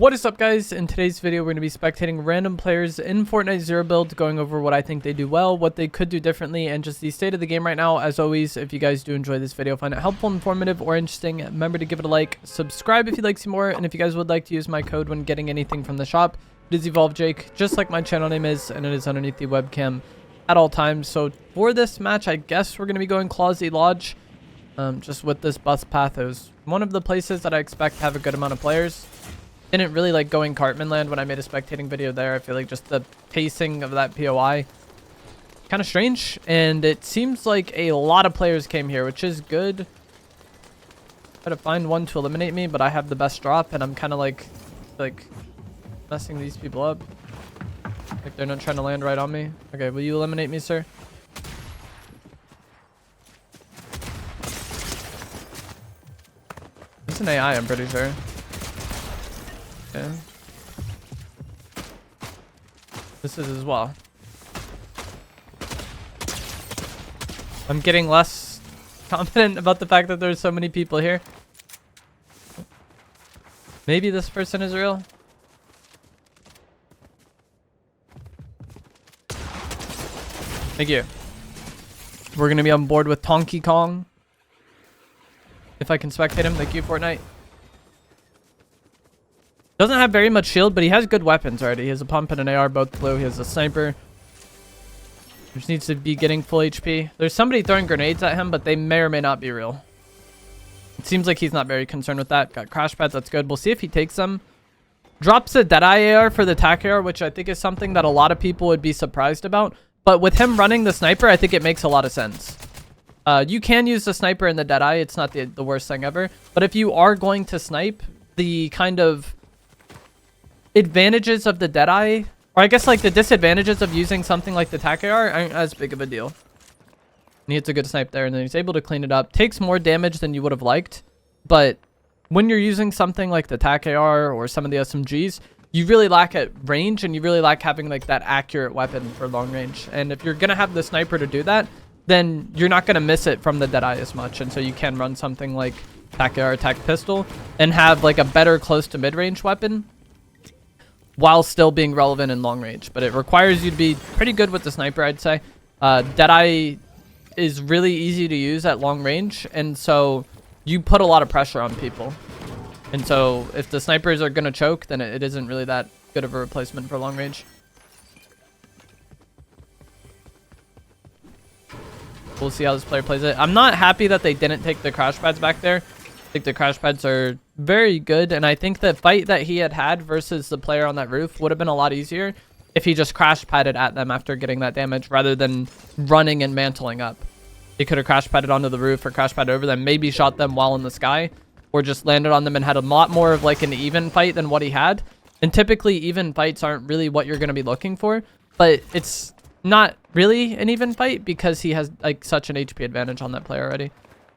What is up, guys? In today's video, we're going to be spectating random players in Fortnite Zero Build, going over what I think they do well, what they could do differently, and just the state of the game right now. As always, if you guys do enjoy this video, find it helpful, informative, or interesting, remember to give it a like, subscribe if you'd like to see more, and if you guys would like to use my code when getting anything from the shop, it is EvolveJake, just like my channel name is, and it is underneath the webcam at all times. So for this match, I guess we're going to be going Clawsy Lodge, just with this bus path. It was one of the places that I expect to have a good amount of players. Didn't really like going Cartman Land when I made a spectating video there. I feel like just the pacing of that POI kind of strange, and it seems like a lot of players came here, which is good. Try to find one to eliminate me, but I have the best drop, and I'm kind of like messing these people up. Like they're not trying to land right on me. Okay, will you eliminate me, sir? It's an AI, I'm pretty sure. Okay. This is as well. I'm getting less confident about the fact that there's so many people here. Maybe this person is real. Thank you. We're gonna be on board with Donkey Kong. If I can spectate him, thank you, Fortnite. Doesn't have very much shield, but he has good weapons already. He has a pump and an AR, both blue. He has a sniper. Just needs to be getting full HP. There's somebody throwing grenades at him, but they may or may not be real. It seems like he's not very concerned with that. Got crash pads, that's good. We'll see if he takes them. Drops a Deadeye AR for the TAC AR, which I think is something that a lot of people would be surprised about. But with him running the sniper, I think it makes a lot of sense. You can use the sniper and the Deadeye. It's not the worst thing ever. But if you are going to snipe, the kind of advantages of the Deadeye, or I guess like the disadvantages of using something like the TAC AR aren't as big of a deal. And he hits a good snipe there, and then he's able to clean it up. Takes more damage than you would have liked, but when you're using something like the TAC AR or some of the SMGs, you really lack at range, and you really lack having like that accurate weapon for long range. And if you're gonna have the sniper to do that, then you're not gonna miss it from the Deadeye as much, and so you can run something like TAC AR, TAC pistol, and have like a better close to mid-range weapon while still being relevant in long range. But it requires you to be pretty good with the sniper, I'd say. Deadeye is really easy to use at long range, and so you put a lot of pressure on people. And so if the snipers are going to choke, then it isn't really that good of a replacement for long range. We'll see how this player plays it. I'm not happy that they didn't take the crash pads back there. I think the crash pads are very good, and I think the fight that he had versus the player on that roof would have been a lot easier if he just crash padded at them after getting that damage rather than running and mantling up. He could have crash padded onto the roof or crash padded over them, maybe shot them while in the sky, or just landed on them and had a lot more of like an even fight than what he had. And typically even fights aren't really what you're going to be looking for, but it's not really an even fight because he has like such an HP advantage on that player already.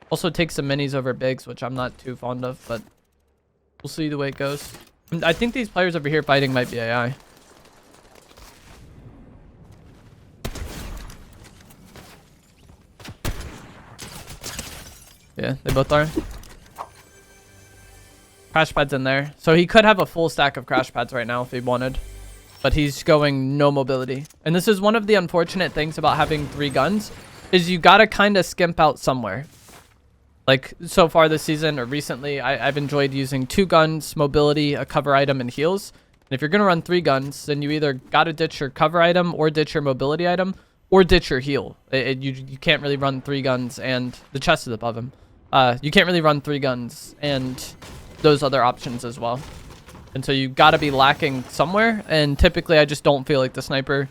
Also takes some minis over bigs, which I'm not too fond of, but we'll see the way it goes. I think these players over here fighting might be AI. Yeah, they both are. Crash pads in there. So he could have a full stack of crash pads right now if he wanted, but he's going no mobility. And this is one of the unfortunate things about having 3 guns, is you gotta kind of skimp out somewhere. Like so far this season or recently, I've enjoyed using 2 guns, mobility, a cover item, and heals. And if you're going to run 3 guns, then you either got to ditch your cover item or ditch your mobility item or ditch your heal. You can't really run 3 guns and the chest is above him. You can't really run 3 guns and those other options as well. And so you got to be lacking somewhere. And typically I just don't feel like the sniper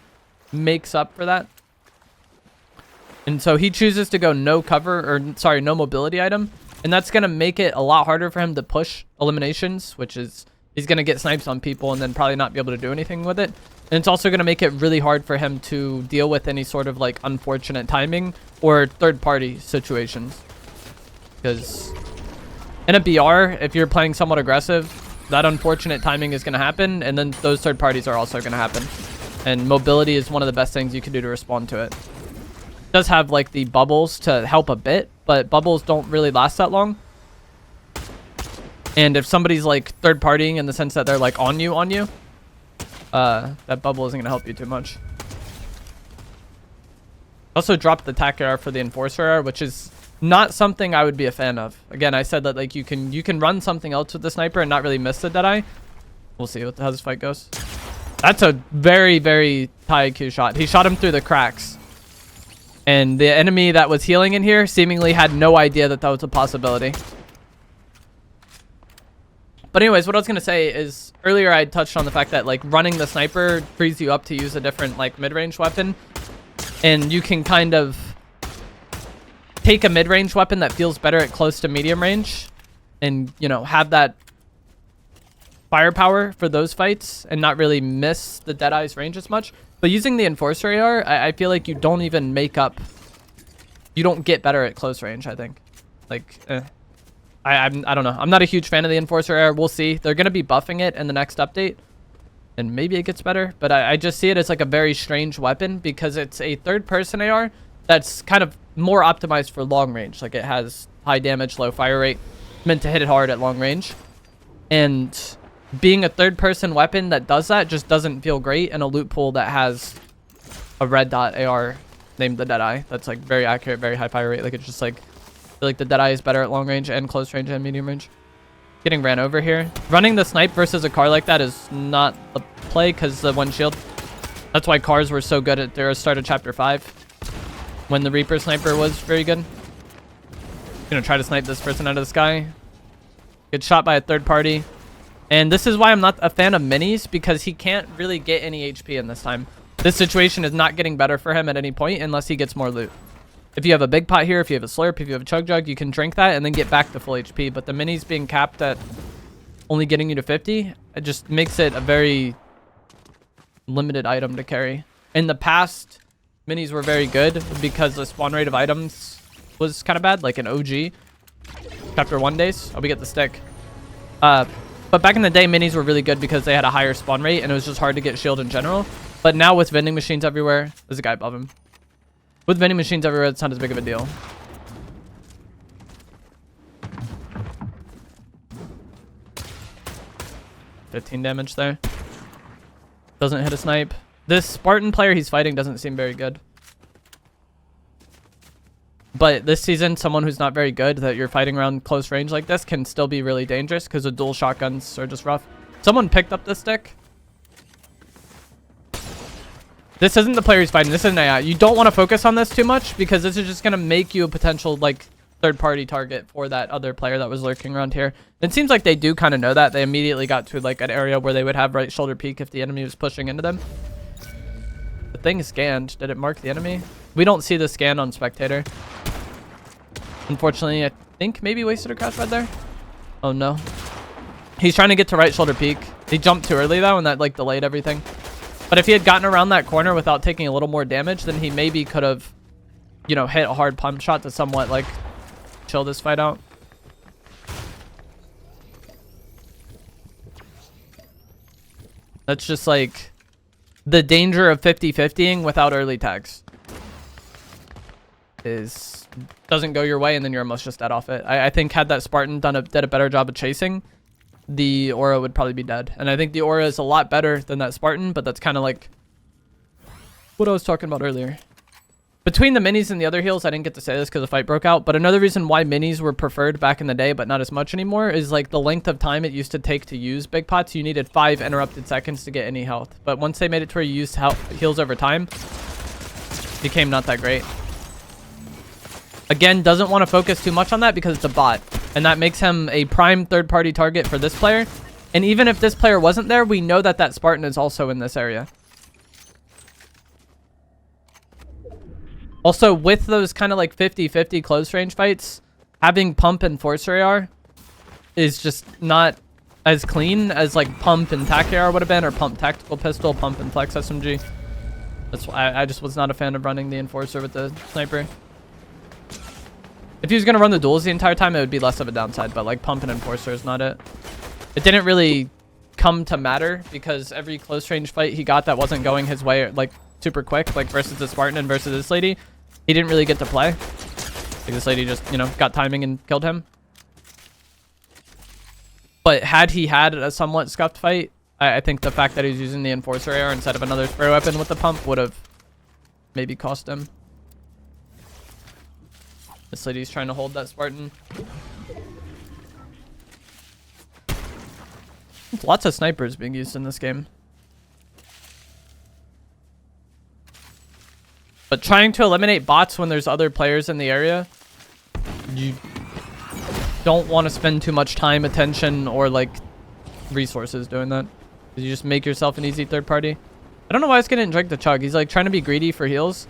makes up for that. And so he chooses to go no cover, or sorry, no mobility item. And that's going to make it a lot harder for him to push eliminations, which is he's going to get snipes on people and then probably not be able to do anything with it. And it's also going to make it really hard for him to deal with any sort of like unfortunate timing or third party situations. Because in a BR, if you're playing somewhat aggressive, that unfortunate timing is going to happen. And then those third parties are also going to happen. And mobility is one of the best things you can do to respond to it. Does have like the bubbles to help a bit, but bubbles don't really last that long. And if somebody's like third partying in the sense that they're like on you, that bubble isn't gonna help you too much. Also dropped the tac AR for the enforcer AR, which is not something I would be a fan of. Again, I said that like you can run something else with the sniper and not really miss the deadeye. We'll see how this fight goes. That's a very, very high IQ shot. He shot him through the cracks. And the enemy that was healing in here seemingly had no idea that that was a possibility. But anyways, what I was going to say is earlier I touched on the fact that like running the sniper frees you up to use a different like mid-range weapon. And you can kind of take a mid-range weapon that feels better at close to medium range and, you know, have that firepower for those fights and not really miss the Deadeye's range as much. But using the Enforcer AR, I feel like you don't even make up... You don't get better at close range, I think. Like, I don't know. I'm not a huge fan of the Enforcer AR. We'll see. They're going to be buffing it in the next update. And maybe it gets better. But I just see it as like a very strange weapon because it's a third-person AR that's kind of more optimized for long range. Like, it has high damage, low fire rate, meant to hit it hard at long range. And being a third-person weapon that does that just doesn't feel great in a loot pool that has a red dot AR named the Deadeye. That's like very accurate, very high fire rate. Like, it's just like, I feel like the Deadeye is better at long range and close range and medium range. Getting ran over here. Running the snipe versus a car like that is not the play because the one shield. That's why cars were so good at their start of Chapter 5 when the Reaper sniper was very good. Gonna try to snipe this person out of the sky. Get shot by a third party. And this is why I'm not a fan of minis, because he can't really get any HP in this time. This situation is not getting better for him at any point unless he gets more loot. If you have a big pot here, if you have a slurp, if you have a chug jug, you can drink that and then get back to full HP. But the minis being capped at only getting you to 50, it just makes it a very limited item to carry. In the past, minis were very good because the spawn rate of items was kind of bad, like in OG. Chapter 1 days. Oh, we get the stick. But back in the day, minis were really good because they had a higher spawn rate and it was just hard to get shield in general. But now with vending machines everywhere, there's a guy above him. With vending machines everywhere, it's not as big of a deal. $15 damage there. Doesn't hit a snipe. This Spartan player he's fighting doesn't seem very good. But this season, someone who's not very good that you're fighting around close range like this can still be really dangerous because the dual shotguns are just rough. Someone picked up the stick. This isn't the player he's fighting. This isn't AI. You don't want to focus on this too much because this is just going to make you a potential like third-party target for that other player that was lurking around here. It seems like they do kind of know that. They immediately got to like an area where they would have right shoulder peek if the enemy was pushing into them. The thing is scanned. Did it mark the enemy? We don't see the scan on Spectator. Unfortunately, I think maybe wasted a crash pad there. Oh no. He's trying to get to right shoulder peek. He jumped too early though and that like delayed everything. But if he had gotten around that corner without taking a little more damage, then he maybe could have, you know, hit a hard pump shot to somewhat like chill this fight out. That's just like the danger of 50-50ing without early tags. Doesn't go your way and then you're almost just dead off it. I think had that Spartan did a better job of chasing, the aura would probably be dead. And I think the aura is a lot better than that Spartan, but that's kind of like what I was talking about earlier. Between the minis and the other heals, I didn't get to say this because the fight broke out, but another reason why minis were preferred back in the day but not as much anymore is like the length of time it used to take to use big pots. You needed 5 interrupted seconds to get any health, but once they made it to where you used heals over time, it became not that great. Again, doesn't want to focus too much on that because it's a bot. And that makes him a prime third-party target for this player. And even if this player wasn't there, we know that that Spartan is also in this area. Also, with those kind of like 50-50 close range fights, having pump and Enforcer AR is just not as clean as like pump and tac AR would have been, or pump tactical pistol, pump and flex SMG. That's why I just was not a fan of running the Enforcer with the sniper. If he was going to run the duels the entire time, it would be less of a downside, but like pump and Enforcer is not it. It didn't really come to matter because every close range fight he got that wasn't going his way like super quick, like versus the Spartan and versus this lady, he didn't really get to play. Like this lady just, you know, got timing and killed him. But had he had a somewhat scuffed fight, I think the fact that he's using the Enforcer AR instead of another spray weapon with the pump would have maybe cost him. This lady's trying to hold that Spartan. Lots of snipers being used in this game. But trying to eliminate bots when there's other players in the area, you don't want to spend too much time, attention, or like resources doing that. You just make yourself an easy third party. I don't know why he's gonna drink the chug. He's like trying to be greedy for heals.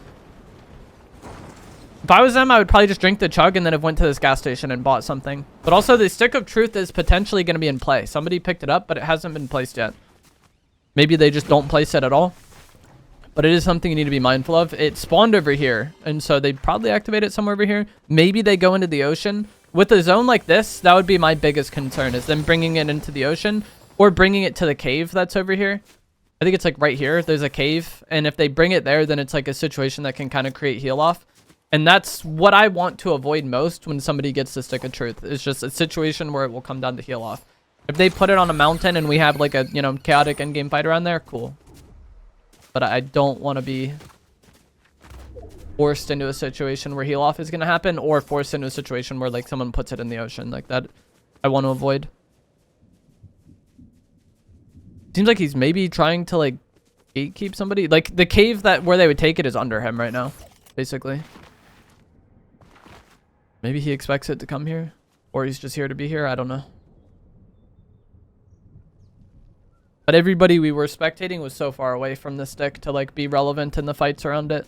If I was them, I would probably just drink the chug and then have went to this gas station and bought something. But also the stick of truth is potentially going to be in play. Somebody picked it up, but it hasn't been placed yet. Maybe they just don't place it at all. But it is something you need to be mindful of. It spawned over here, and so they'd probably activate it somewhere over here. Maybe they go into the ocean. With a zone like this, that would be my biggest concern, is them bringing it into the ocean or bringing it to the cave that's over here. I think it's like right here. There's a cave, and if they bring it there, then it's like a situation that can kind of create heal off. And that's what I want to avoid most when somebody gets the stick of truth. It's just a situation where it will come down to heal off. If they put it on a mountain and we have like a, you know, chaotic endgame fight around there, cool. But I don't want to be forced into a situation where heal off is going to happen, or forced into a situation where like someone puts it in the ocean. Like that, I want to avoid. Seems like he's maybe trying to like gatekeep somebody. Like the cave that where they would take it is under him right now, basically. Maybe he expects it to come here, or he's just here to be here. I don't know. But everybody we were spectating was so far away from the stick to like be relevant in the fights around it.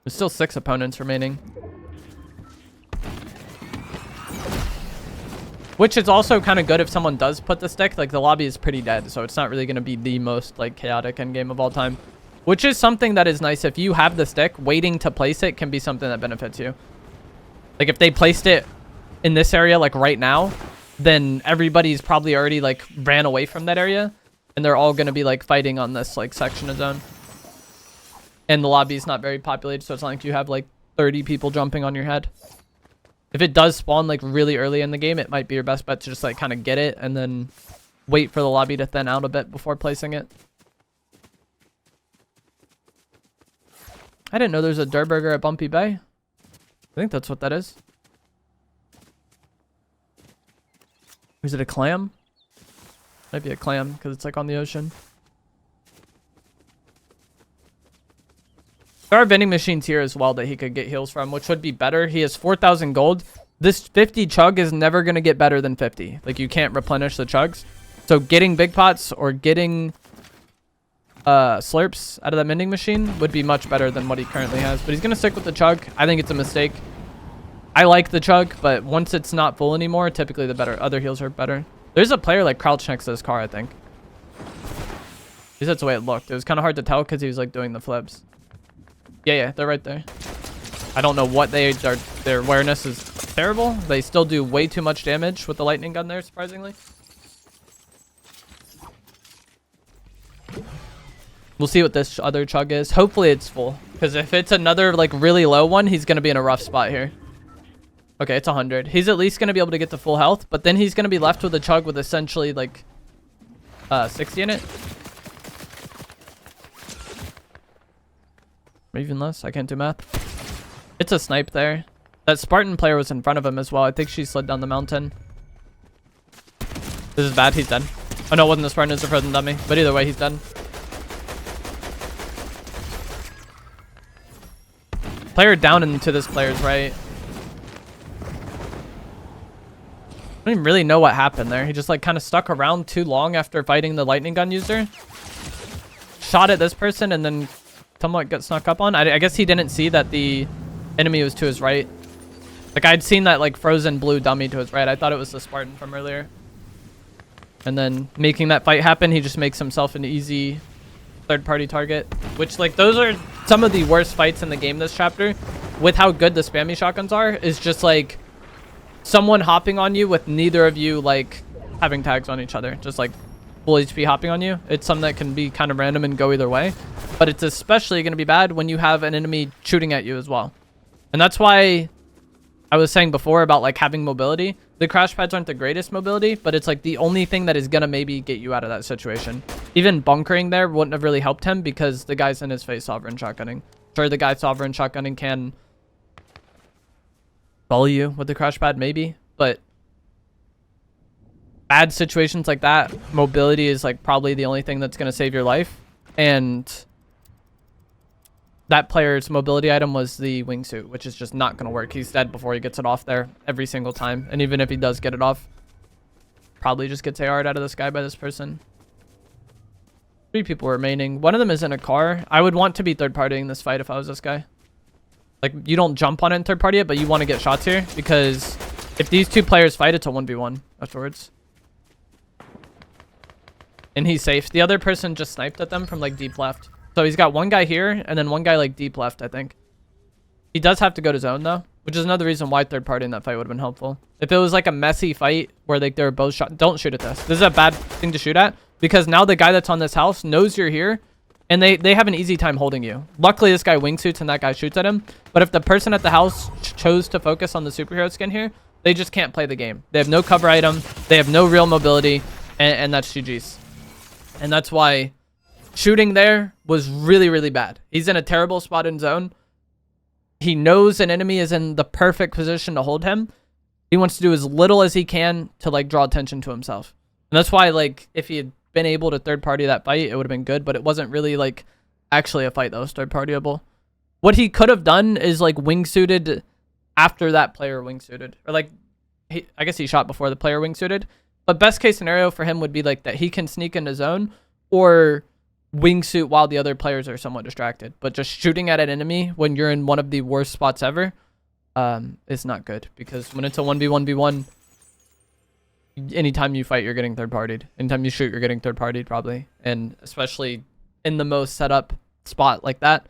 There's still 6 opponents remaining. Which is also kind of good if someone does put the stick. Like, the lobby is pretty dead, so it's not really going to be the most, like, chaotic endgame of all time. Which is something that is nice. If you have the stick, waiting to place it can be something that benefits you. Like, if they placed it in this area, like, right now, then everybody's probably already, like, ran away from that area. And they're all going to be, like, fighting on this, like, section of zone. And the lobby's not very populated, so it's not like you have, like, 30 people jumping on your head. If it does spawn like really early in the game, it might be your best bet to just like kind of get it and then wait for the lobby to thin out a bit before placing it. I didn't know there's a Durburger at Bumpy Bay. I think that's what that is. Is it a clam? Might be a clam because it's like on the ocean. There are vending machines here as well that he could get heals from, which would be better. He has 4,000 gold. This 50 chug is never going to get better than 50. Like, you can't replenish the chugs. So getting big pots or getting slurps out of that vending machine would be much better than what he currently has. But he's going to stick with the chug. I think it's a mistake. I like the chug, but once it's not full anymore, typically the better other heals are better. There's a player like crouched next to this car, I think. At least that's the way it looked. It was kind of hard to tell because he was like doing the flips. Yeah, they're right there. I don't know what their awareness is terrible. They still do way too much damage with the lightning gun there, surprisingly. We'll see what this other chug is. Hopefully it's full, because if it's another like really low one, he's going to be in a rough spot here. Okay, it's 100. He's at least going to be able to get to full health, but then he's going to be left with a chug with essentially like 60 in it. Or even less. I can't do math. It's a snipe there. That Spartan player was in front of him as well. I think she slid down the mountain. This is bad. He's dead. Oh no, it wasn't the Spartan. It's a frozen dummy. But either way, he's dead. Player down into this player's right. I don't even really know what happened there. He just like kind of stuck around too long after fighting the lightning gun user. Shot at this person and then somewhat got snuck up on. I guess he didn't see that the enemy was to his right. Like, I'd seen that like frozen blue dummy to his right. I thought it was the Spartan from earlier. And then making that fight happen, he just makes himself an easy third-party target. Which, like, those are some of the worst fights in the game this chapter. With how good the spammy shotguns are, is just like someone hopping on you with neither of you like having tags on each other. Just like full HP hopping on you. It's something that can be kind of random and go either way. But it's especially going to be bad when you have an enemy shooting at you as well. And that's why I was saying before about like having mobility. The crash pads aren't the greatest mobility, but it's like the only thing that is going to maybe get you out of that situation. Even bunkering there wouldn't have really helped him because the guy's in his face sovereign shotgunning. Sure, the guy sovereign shotgunning can bully you with the crash pad maybe, but bad situations like that, mobility is like probably the only thing that's going to save your life. And that player's mobility item was the wingsuit, which is just not going to work. He's dead before he gets it off there every single time. And even if he does get it off, probably just gets AR'd out of the sky by this person. 3 people remaining. One of them is in a car. I would want to be third partying this fight if I was this guy. Like, you don't jump on it and third party it, but you want to get shots here because if these 2 players fight, it's a 1v1 afterwards. And he's safe. The other person just sniped at them from like deep left. So he's got one guy here and then one guy like deep left, I think. He does have to go to zone though, which is another reason why third party in that fight would have been helpful. If it was like a messy fight where like they were both shot, don't shoot at this. This is a bad thing to shoot at because now the guy that's on this house knows you're here and they have an easy time holding you. Luckily, this guy wingsuits and that guy shoots at him. But if the person at the house chose to focus on the superhero skin here, they just can't play the game. They have no cover item. They have no real mobility and that's GG's. And that's why shooting there was really, really bad. He's in a terrible spot in zone. He knows an enemy is in the perfect position to hold him. He wants to do as little as he can to like draw attention to himself. And that's why like if he had been able to third party that fight, it would have been good. But it wasn't really like actually a fight that was third partyable. What he could have done is like wingsuited after that player wingsuited. Or like, I guess he shot before the player wingsuited. But best case scenario for him would be like that he can sneak into zone or wingsuit while the other players are somewhat distracted. But just shooting at an enemy when you're in one of the worst spots ever is not good. Because when it's a 1v1v1, anytime you fight, you're getting third partied. Anytime you shoot, you're getting third partied probably. And especially in the most set up spot like that,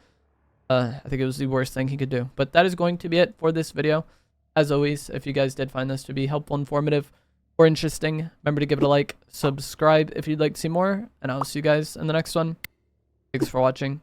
I think it was the worst thing he could do. But that is going to be it for this video. As always, if you guys did find this to be helpful, informative, or interesting, remember to give it a like, subscribe if you'd like to see more, and I'll see you guys in the next one. Thanks for watching.